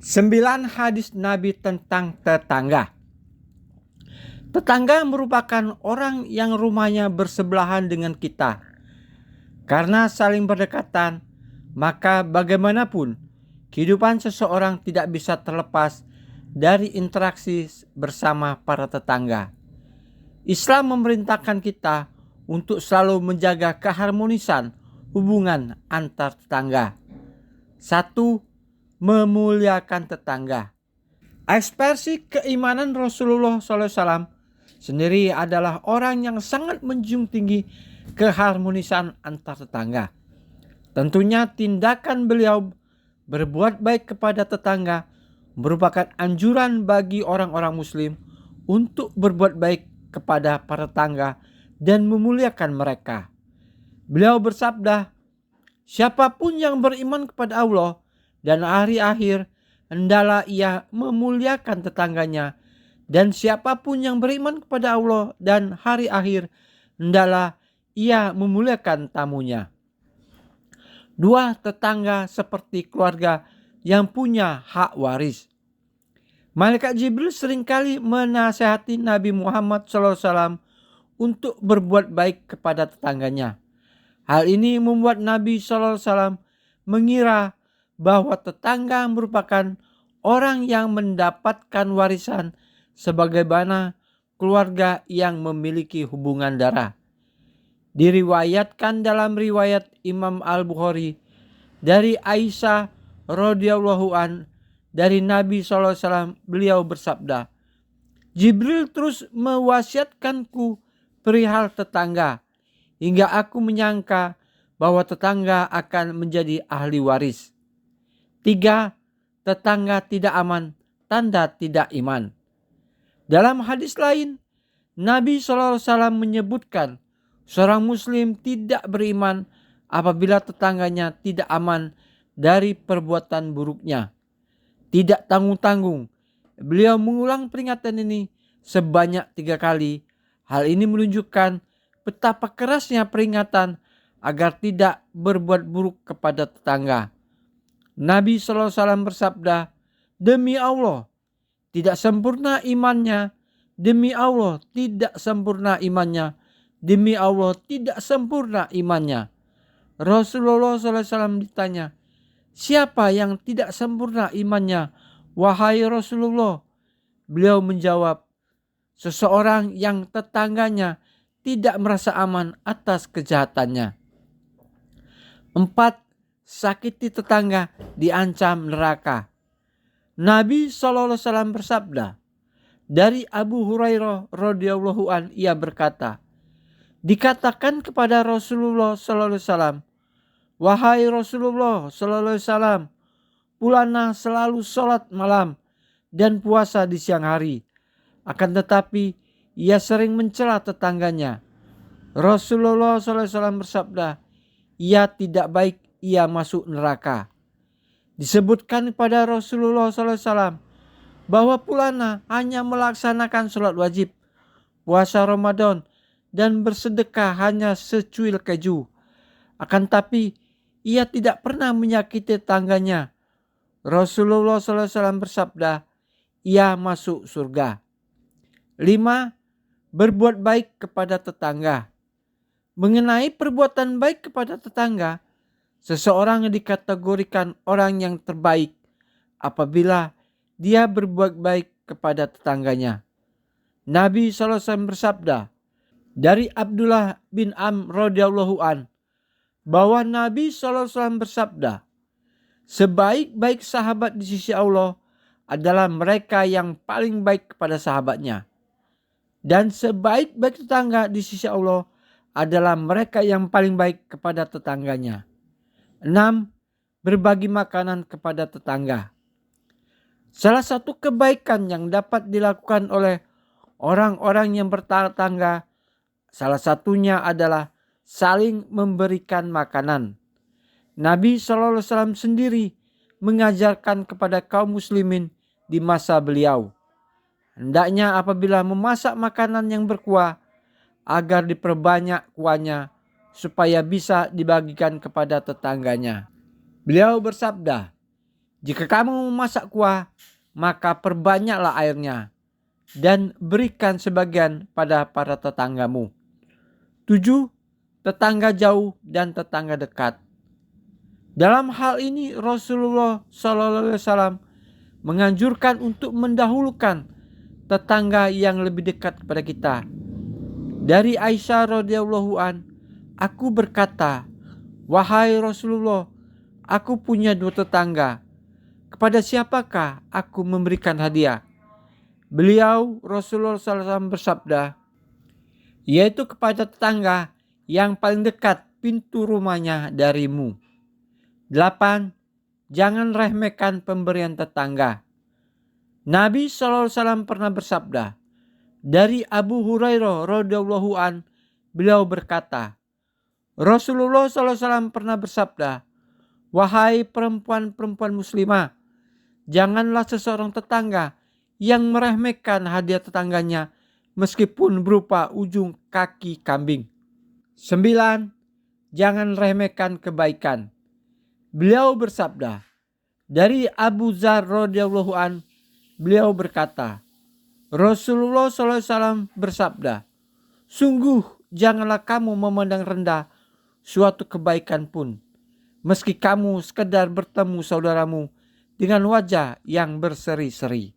9 hadis Nabi tentang tetangga. Tetangga merupakan orang yang rumahnya bersebelahan dengan kita. Karena saling berdekatan, maka bagaimanapun kehidupan seseorang tidak bisa terlepas dari interaksi bersama para tetangga. Islam memerintahkan kita untuk selalu menjaga keharmonisan hubungan antar tetangga. 1. Memuliakan tetangga. Ekspresi keimanan Rasulullah SAW sendiri adalah orang yang sangat menjunjung tinggi keharmonisan antar tetangga. Tentunya tindakan beliau berbuat baik kepada tetangga merupakan anjuran bagi orang-orang muslim untuk berbuat baik kepada para tetangga dan memuliakan mereka. Beliau bersabda, "Siapapun yang beriman kepada Allah dan hari akhir, hendaklah ia memuliakan tetangganya, dan siapapun yang beriman kepada Allah dan hari akhir, hendaklah ia memuliakan tamunya." 2. Tetangga seperti keluarga yang punya hak waris. Malaikat Jibril seringkali menasihati Nabi Muhammad SAW untuk berbuat baik kepada tetangganya. Hal ini membuat Nabi SAW mengira bahwa tetangga merupakan orang yang mendapatkan warisan sebagaimana keluarga yang memiliki hubungan darah. Diriwayatkan dalam riwayat Imam Al-Bukhari dari Aisyah radhiyallahu an dari Nabi SAW, beliau bersabda, "Jibril terus mewasiatkanku perihal tetangga hingga aku menyangka bahwa tetangga akan menjadi ahli waris." 3. Tetangga tidak aman, tanda tidak iman. Dalam hadis lain, Nabi SAW menyebutkan seorang muslim tidak beriman apabila tetangganya tidak aman dari perbuatan buruknya. Tidak tanggung-tanggung, beliau mengulang peringatan ini sebanyak 3 kali. Hal ini menunjukkan betapa kerasnya peringatan agar tidak berbuat buruk kepada tetangga. Nabi SAW bersabda, "Demi Allah, tidak sempurna imannya. Demi Allah, tidak sempurna imannya. Demi Allah, tidak sempurna imannya." Rasulullah SAW ditanya, "Siapa yang tidak sempurna imannya, wahai Rasulullah?" Beliau menjawab, "Seseorang yang tetangganya tidak merasa aman atas kejahatannya." 4. Sakiti tetangga diancam neraka. Nabi SAW bersabda, dari Abu Hurairah radhiyallahu an, ia berkata, dikatakan kepada Rasulullah SAW, "Wahai Rasulullah SAW, Fulana selalu sholat malam dan puasa di siang hari. Akan tetapi ia sering mencela tetangganya." Rasulullah SAW bersabda, "Ia tidak baik, ia masuk neraka." Disebutkan kepada Rasulullah SAW bahwa Fulana hanya melaksanakan sholat wajib, puasa Ramadan, dan bersedekah hanya secuil keju. Akan tapi ia tidak pernah menyakiti tetangganya. Rasulullah SAW bersabda, "Ia masuk surga." 5. Berbuat baik kepada tetangga. Mengenai perbuatan baik kepada tetangga, seseorang dikategorikan orang yang terbaik apabila dia berbuat baik kepada tetangganya. Nabi SAW bersabda dari Abdullah bin Amr radhiyallahu an, bahwa Nabi SAW bersabda, "Sebaik-baik sahabat di sisi Allah adalah mereka yang paling baik kepada sahabatnya. Dan sebaik-baik tetangga di sisi Allah adalah mereka yang paling baik kepada tetangganya." 6. Berbagi makanan kepada tetangga. Salah satu kebaikan yang dapat dilakukan oleh orang-orang yang bertetangga, salah satunya adalah saling memberikan makanan. Nabi SAW sendiri mengajarkan kepada kaum muslimin di masa beliau, hendaknya apabila memasak makanan yang berkuah, agar diperbanyak kuahnya supaya bisa dibagikan kepada tetangganya. Beliau bersabda, Jika kamu memasak kuah, maka perbanyaklah airnya dan berikan sebagian pada para tetanggamu. 7. Tetangga jauh dan tetangga dekat. Dalam hal ini Rasulullah SAW menganjurkan untuk mendahulukan tetangga yang lebih dekat kepada kita. Dari Aisyah radhiyallahu an, aku berkata, "Wahai Rasulullah, aku punya 2 tetangga. Kepada siapakah aku memberikan hadiah?" Beliau Rasulullah SAW bersabda, yaitu kepada tetangga yang paling dekat pintu rumahnya darimu. 8. Jangan remehkan pemberian tetangga. Nabi SAW pernah bersabda, dari Abu Hurairah radhiyallahu an, beliau berkata, Rasulullah SAW pernah bersabda, "Wahai perempuan-perempuan muslimah, janganlah seseorang tetangga yang meremehkan hadiah tetangganya meskipun berupa ujung kaki kambing." 9. Jangan remehkan kebaikan. Beliau bersabda, dari Abu Dzar radhiyallahu an, beliau berkata, Rasulullah SAW bersabda, "Sungguh janganlah kamu memandang rendah suatu kebaikan pun, meski kamu sekedar bertemu saudaramu dengan wajah yang berseri-seri."